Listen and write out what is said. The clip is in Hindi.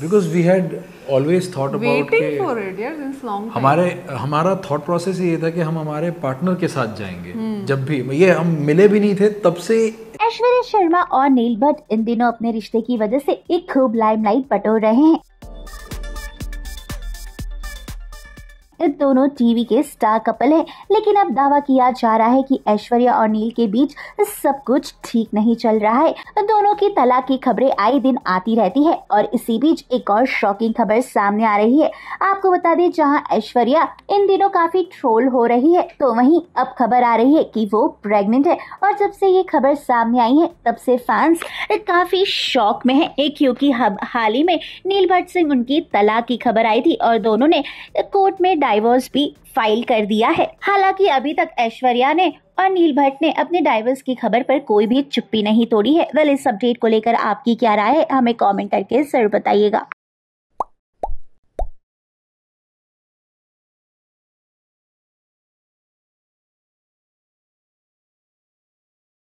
Because we had always thought about हमारा थॉट प्रोसेस ये था कि हम हमारे पार्टनर के साथ जाएंगे। जब भी ये हम मिले भी नहीं थे तब से। ऐश्वर्या शर्मा और नील भट्ट इन दिनों अपने रिश्ते की वजह से एक खूब लाइमलाइट बटोर रहे हैं। दोनों टीवी के स्टार कपल हैं, लेकिन अब दावा किया जा रहा है कि ऐश्वर्या और नील के बीच सब कुछ ठीक नहीं चल रहा है। दोनों की तलाक की खबरें आए दिन आती रहती है और इसी बीच एक और शॉकिंग खबर सामने आ रही है। आपको बता दें, जहां ऐश्वर्या इन दिनों काफी ट्रोल हो रही है, तो वहीं अब खबर आ रही है कि वो प्रेग्नेंट है। और जब से ये खबर सामने आई है तब से फैंस काफी शॉक में है, क्योंकि हाल ही में नील भट्ट से उनकी तलाक की खबर आई थी और दोनों ने कोर्ट में डाइवोर्स भी फाइल कर दिया है। हालांकि अभी तक ऐश्वर्या ने और नील भट्ट ने अपने डाइवोर्स की खबर पर कोई भी चुप्पी नहीं तोड़ी है। वेल, इस अपडेट को लेकर आपकी क्या राय है, हमें कमेंट करके जरूर बताइएगा।